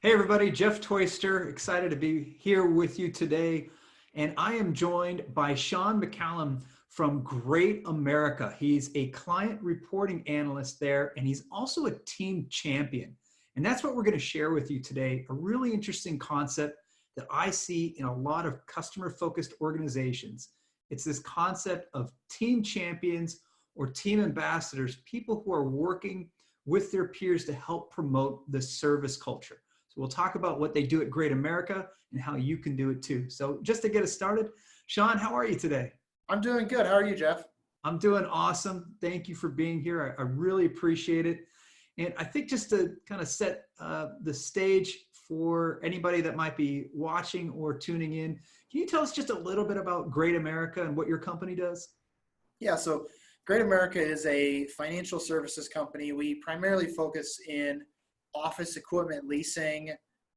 Hey everybody, Jeff Toyster, excited to be here with you today. And I am joined by Sean McCallum from GreatAmerica. He's a client reporting analyst there, and he's also a team champion. And that's what we're going to share with you today, a really interesting concept that I see in a lot of customer-focused organizations. It's this concept of team champions or team ambassadors, people who are working with their peers to help promote the service culture. So we'll talk about what they do at GreatAmerica and how you can do it too. So just to get us started, Sean, how are you today? I'm doing good. How are you, Jeff? I'm doing awesome. Thank you for being here. I really appreciate it. And I think just to kind of set the stage for anybody that might be watching or tuning in, can you tell us just a little bit about GreatAmerica and what your company does? Yeah, so GreatAmerica is a financial services company. We primarily focus in office equipment leasing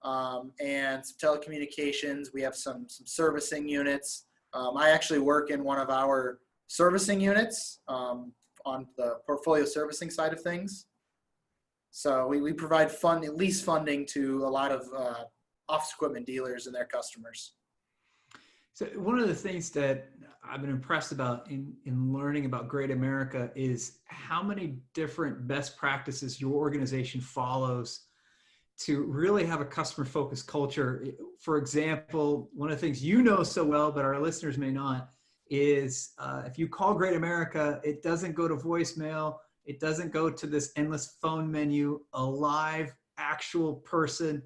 and some telecommunications. We have some servicing units. I actually work in one of our servicing units on the portfolio servicing side of things. So we provide lease funding to a lot of office equipment dealers and their customers. So one of the things that I've been impressed about in learning about GreatAmerica is how many different best practices your organization follows to really have a customer-focused culture. For example, one of the things you know so well, but our listeners may not, is if you call GreatAmerica, it doesn't go to voicemail. It doesn't go to this endless phone menu. A live, actual person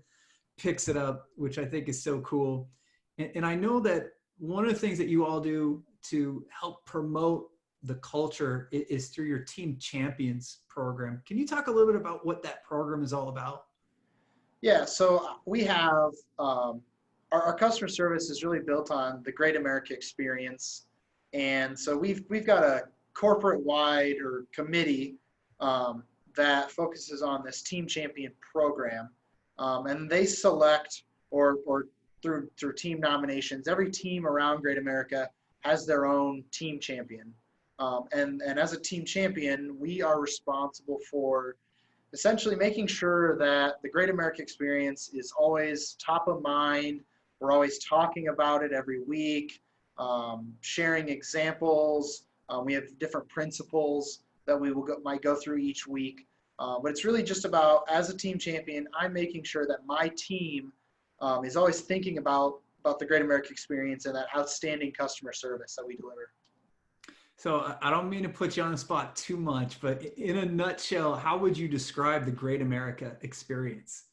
picks it up, which I think is so cool. And I know that one of the things that you all do to help promote the culture is through your Team Champions program. Can you talk a little bit about what that program is all about? Yeah, so we have our customer service is really built on the GreatAmerica experience, and so we've got a corporate-wide or committee that focuses on this Team Champion program, and they select or through team nominations. Every team around GreatAmerica has their own team champion, and as a team champion, we are responsible for essentially making sure that the GreatAmerica experience is always top of mind. We're always talking about it every week, sharing examples. We have different principles that we might go through each week. But it's really just about, as a team champion, I'm making sure that my team is always thinking about the GreatAmerica experience and that outstanding customer service that we deliver. So I don't mean to put you on the spot too much, but in a nutshell, how would you describe the GreatAmerica experience?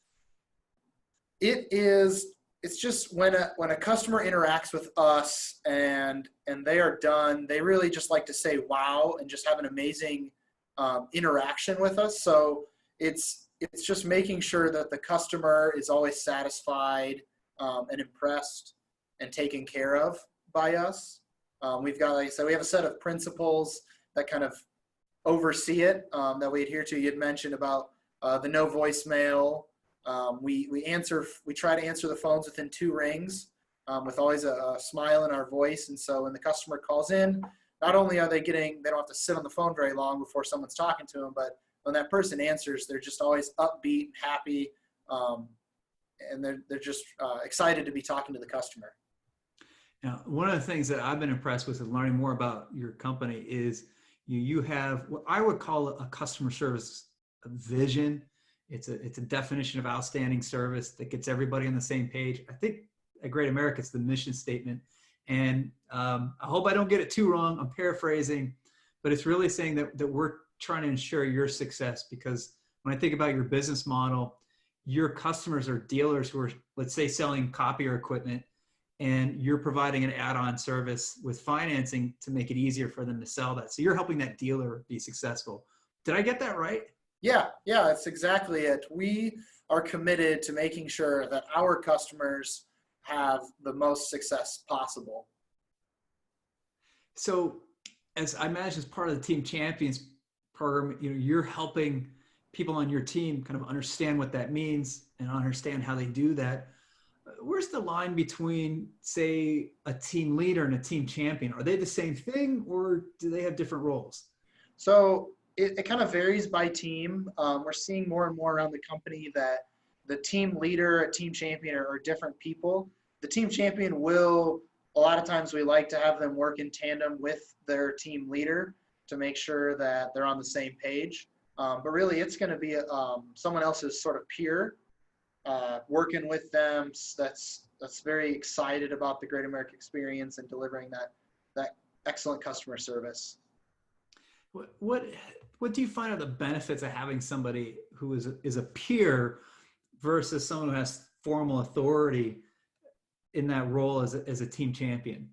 It's just when a customer interacts with us and they are done, they really just like to say wow and just have an amazing interaction with us. So it's just making sure that the customer is always satisfied and impressed and taken care of by us. We've got, like I said, we have a set of principles that kind of oversee it that we adhere to. You had mentioned about the no voicemail. We try to answer the phones within 2 rings with always a smile in our voice. And so when the customer calls in, not only are they don't have to sit on the phone very long before someone's talking to them, but when that person answers, they're just always upbeat, happy, and they're just excited to be talking to the customer. Now, one of the things that I've been impressed with in learning more about your company is you have what I would call a customer service vision. It's a definition of outstanding service that gets everybody on the same page. I think at GreatAmerica, it's the mission statement. And I hope I don't get it too wrong. I'm paraphrasing, but it's really saying that we're trying to ensure your success, because when I think about your business model, your customers are dealers who are, let's say, selling copier equipment, and you're providing an add-on service with financing to make it easier for them to sell that. So you're helping that dealer be successful. Did I get that right? Yeah, that's exactly it. We are committed to making sure that our customers have the most success possible. So as I imagine, as part of the Team Champions program, you're helping people on your team kind of understand what that means and understand how they do that. Where's the line between, say, a team leader and a team champion? Are they the same thing, or do they have different roles? So it kind of varies by team. We're seeing more and more around the company that the team leader, a team champion are different people. The team champion will, a lot of times we like to have them work in tandem with their team leader to make sure that they're on the same page. But really, it's going to be someone else's sort of peer working with them. That's very excited about the Great America experience and delivering that excellent customer service. What do you find are the benefits of having somebody who is a peer versus someone who has formal authority in that role as a team champion?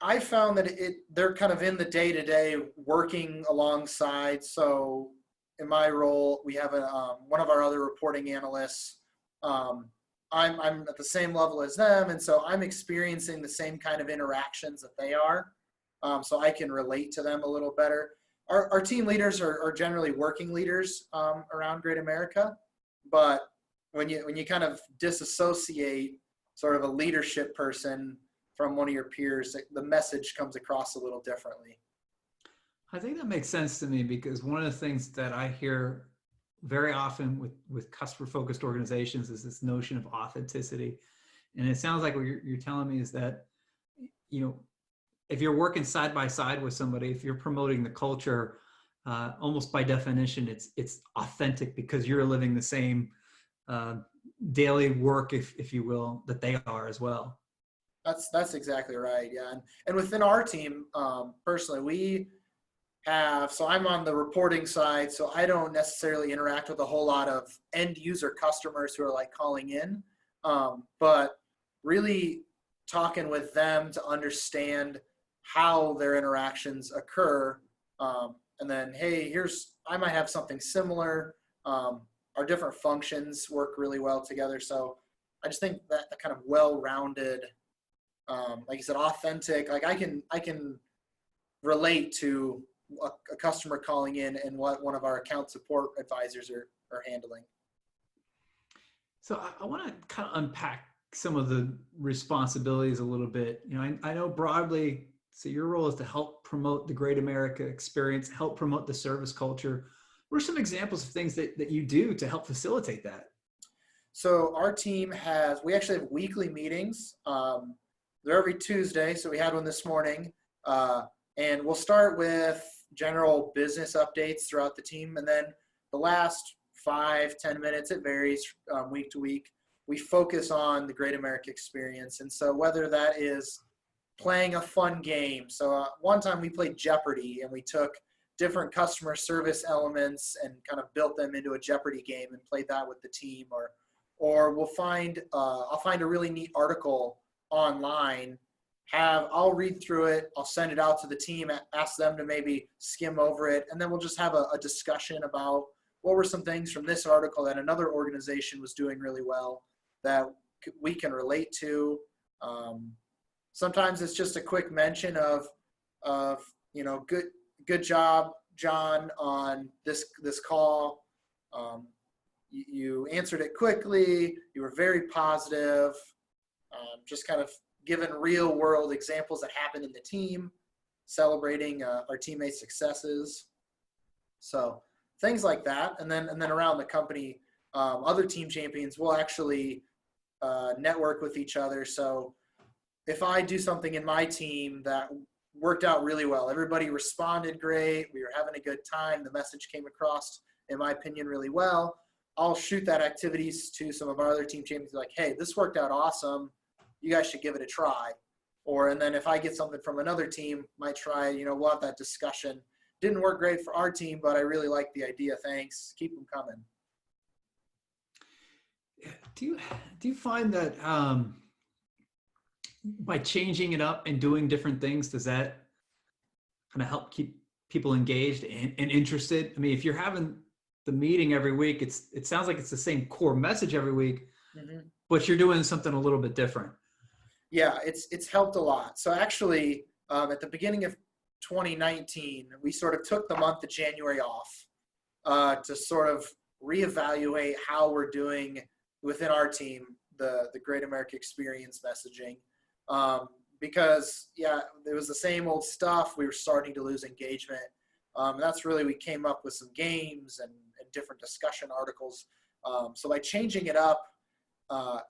I found that they're kind of in the day-to-day working alongside. So in my role, we have one of our other reporting analysts. I'm at the same level as them, and so I'm experiencing the same kind of interactions that they are. So I can relate to them a little better. Our team leaders are generally working leaders around Great America, but when you kind of disassociate sort of a leadership person from one of your peers, the message comes across a little differently. I think that makes sense to me, because one of the things that I hear very often with customer-focused organizations is this notion of authenticity. And it sounds like what you're telling me is that, if you're working side by side with somebody, if you're promoting the culture, almost by definition, it's authentic because you're living the same daily work, if you will, that they are as well. That's exactly right. Yeah. And within our team, personally, we have, so I'm on the reporting side, so I don't necessarily interact with a whole lot of end user customers who are like calling in, but really talking with them to understand how their interactions occur. And then, hey, I might have something similar. Our different functions work really well together. So I just think that the kind of well-rounded, like you said, authentic, like I can relate to a customer calling in and what one of our account support advisors are handling. So I want to kind of unpack some of the responsibilities a little bit. I know broadly, so your role is to help promote the Great America experience, help promote the service culture. What are some examples of things that you do to help facilitate that? So our team we actually have weekly meetings. They're every Tuesday. So we had one this morning. And we'll start with general business updates throughout the team. And then the last 5-10 minutes, it varies week to week, we focus on the Great America experience. And so whether that is playing a fun game. So one time we played Jeopardy, and we took different customer service elements and kind of built them into a Jeopardy game and played that with the team. Or I'll find a really neat article online, I'll read through it, I'll send it out to the team, ask them to maybe skim over it, and then we'll just have a discussion about what were some things from this article that another organization was doing really well that we can relate to. Sometimes it's just a quick mention of good job, John, on this call. You answered it quickly. You were very positive. Just kind of given real world examples that happened in the team, celebrating our teammates' successes. So things like that. And then around the company, other team champions will actually network with each other. So if I do something in my team that worked out really well, everybody responded great, we were having a good time, the message came across, in my opinion, really well, I'll shoot that activities to some of our other team champions like, hey, this worked out awesome. You guys should give it a try. And then if I get something from another team, might try, we'll have that discussion. Didn't work great for our team, but I really like the idea. Thanks. Keep them coming. Do you find that by changing it up and doing different things, does that kind of help keep people engaged and interested? I mean, if you're having the meeting every week, it sounds like it's the same core message every week, but you're doing something a little bit different. Yeah, it's helped a lot. So actually, at the beginning of 2019, we sort of took the month of January off to sort of reevaluate how we're doing within our team, the Great America experience messaging. Because, yeah, it was the same old stuff. We were starting to lose engagement. That's really, we came up with some games and different discussion articles So by changing it up,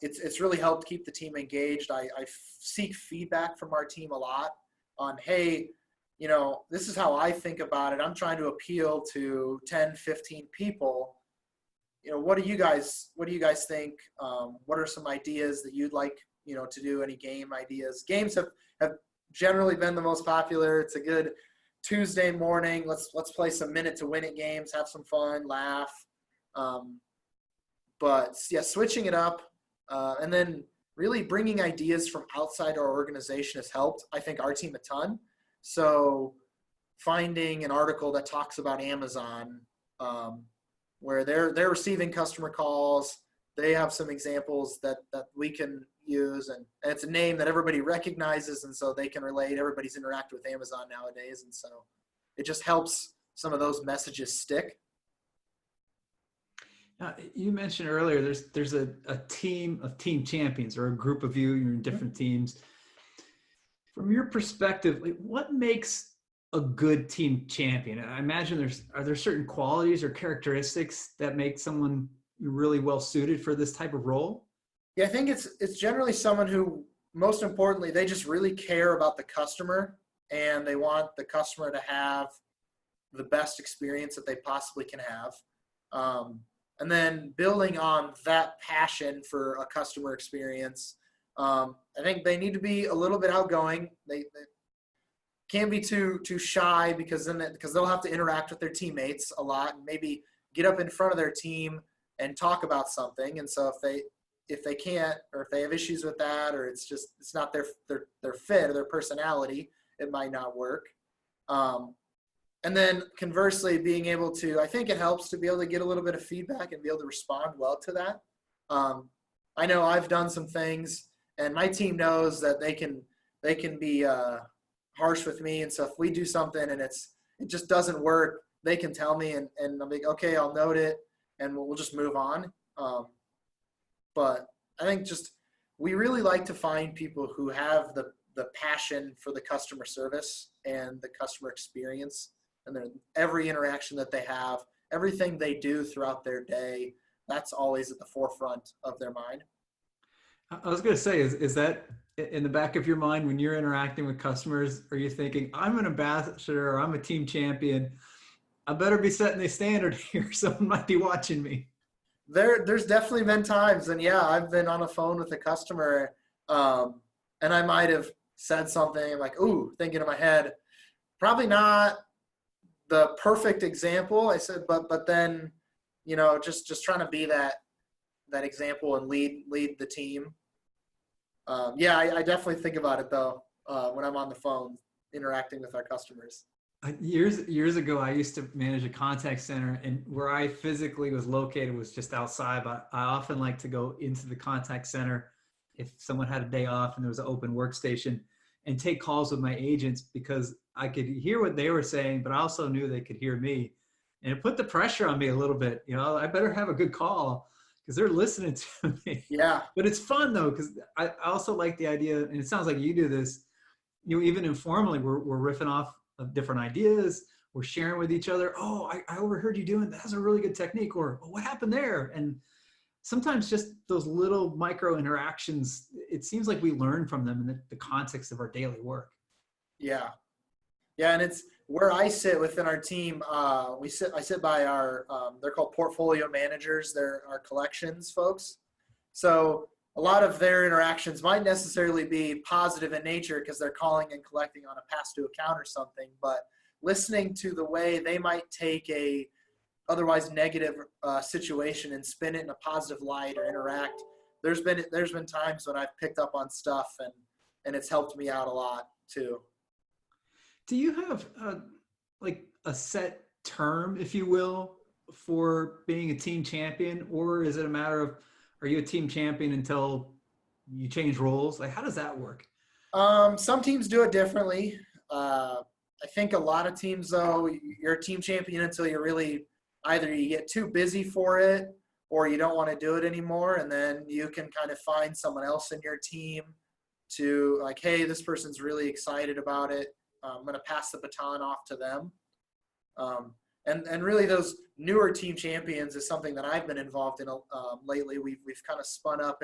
it's really helped keep the team engaged. I seek feedback from our team a lot on, hey, this is how I think about it. I'm trying to appeal to 10, 15 people. What do you guys think? What are some ideas that you'd like, to do? Any game ideas? Games have generally been the most popular. It's a good Tuesday morning. Let's play some minute to win it games, have some fun, laugh. But yeah, switching it up, and then really bringing ideas from outside our organization has helped, I think, our team a ton. So finding an article that talks about Amazon, where they're receiving customer calls, they have some examples that we can use, and it's a name that everybody recognizes, and so they can relate. Everybody's interacted with Amazon nowadays, and so it just helps some of those messages stick. Now, you mentioned earlier there's a team of team champions, or a group of you're in different teams. From your perspective, what makes a good team champion? I imagine are there certain qualities or characteristics that make someone really well suited for this type of role? Yeah, I think it's generally someone who, most importantly, they just really care about the customer, and they want the customer to have the best experience that they possibly can have. And then building on that passion for a customer experience, I think they need to be a little bit outgoing. They can't be too shy, because they'll have to interact with their teammates a lot, and maybe get up in front of their team and talk about something. And so if they can't, or if they have issues with that, or it's not their fit or their personality, it might not work. And then conversely, being able to, I think it helps to be able to get a little bit of feedback and be able to respond well to that. I know I've done some things, and my team knows that they can be harsh with me. And so if we do something and it just doesn't work, they can tell me, and I'm like, okay, I'll note it, and we'll just move on. But I think we really like to find people who have the passion for the customer service and the customer experience, and every interaction that they have, everything they do throughout their day, that's always at the forefront of their mind. I was going to say, is that in the back of your mind when you're interacting with customers? Are you thinking, I'm an ambassador, or I'm a team champion, I better be setting the standard here, someone might be watching me? There's definitely been times, and yeah, I've been on the phone with a customer, and I might have said something like, ooh, thinking in my head, probably not the perfect example. I said, but then, just trying to be that example and lead the team. Yeah, I definitely think about it though, when I'm on the phone interacting with our customers. Years ago, I used to manage a contact center, and where I physically was located was just outside, but I often like to go into the contact center if someone had a day off and there was an open workstation, and take calls with my agents, because I could hear what they were saying, but I also knew they could hear me. And it put the pressure on me a little bit. I better have a good call because they're listening to me. Yeah. But it's fun though, because I also like the idea, and it sounds like you do this, even informally, we're riffing off of different ideas. We're sharing with each other. Oh, I overheard you doing that. That's a really good technique. Or, oh, what happened there? And sometimes just those little micro interactions, it seems like we learn from them in the context of our daily work. Yeah. Yeah. And it's where I sit within our team. I sit by our, they're called portfolio managers. They're our collections folks. So a lot of their interactions might necessarily be positive in nature because they're calling and collecting on a past due account or something, but listening to the way they might take a otherwise negative situation and spin it in a positive light or interact. There's been times when I've picked up on stuff, and it's helped me out a lot too. Do you have like a set term, if you will, for being a team champion, or is it a matter of, are you a team champion until you change roles? Like, how does that work? Some teams do it differently. I think a lot of teams, though, you're a team champion until you really either you get too busy for it or you don't want to do it anymore. And then you can kind of find someone else in your team to, like, hey, this person's really excited about it. I'm going to pass the baton off to them. And really those newer team champions is something that I've been involved in lately. We've kind of spun up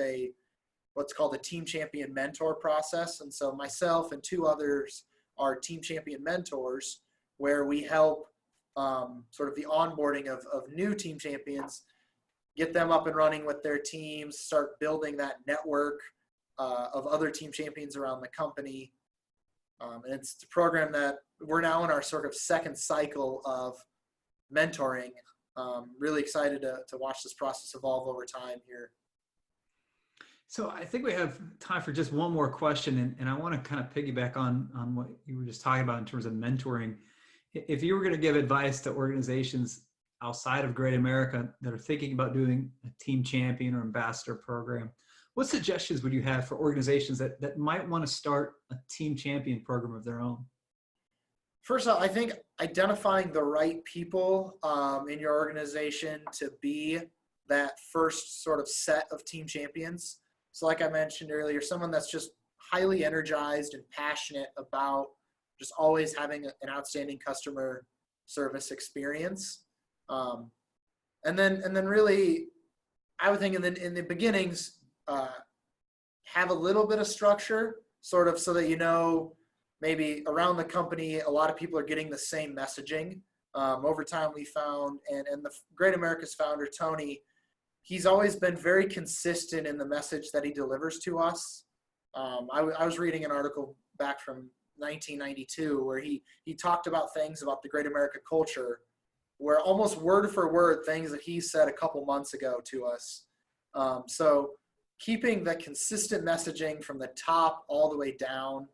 what's called a team champion mentor process. And so myself and two others are team champion mentors, where we help sort of the onboarding of new team champions, get them up and running with their teams, start building that network of other team champions around the company. And it's a program that we're now in our sort of second cycle of mentoring. Really excited to watch this process evolve over time here. So I think we have time for just one more question, and I want to kind of piggyback on what you were just talking about in terms of mentoring. If you were going to give advice to organizations outside of Great America that are thinking about doing a team champion or ambassador program, what suggestions would you have for organizations that might want to start a team champion program of their own? First off, I think identifying the right people in your organization to be that first sort of set of team champions. So like I mentioned earlier, someone that's just highly energized and passionate about just always having an outstanding customer service experience. And then really, I would think in the beginnings, have a little bit of structure, sort of, so that maybe around the company, a lot of people are getting the same messaging. Over time, we found, and the Great America's founder, Tony, he's always been very consistent in the message that he delivers to us. I was reading an article back from 1992 where he talked about things about the Great America culture, where almost word for word things that he said a couple months ago to us. So keeping that consistent messaging from the top all the way down,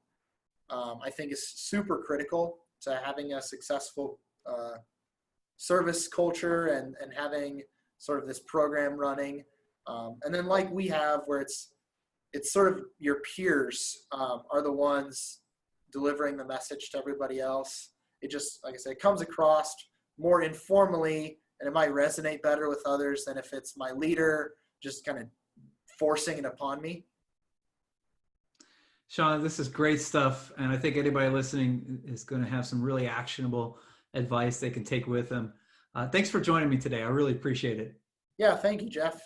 I think is super critical to having a successful service culture and having sort of this program running. And then like we have, where it's sort of your peers are the ones delivering the message to everybody else. It just, like I said, it comes across more informally, and it might resonate better with others than if it's my leader just kind of forcing it upon me. Sean, this is great stuff. And I think anybody listening is going to have some really actionable advice they can take with them. Thanks for joining me today. I really appreciate it. Yeah, thank you, Jeff.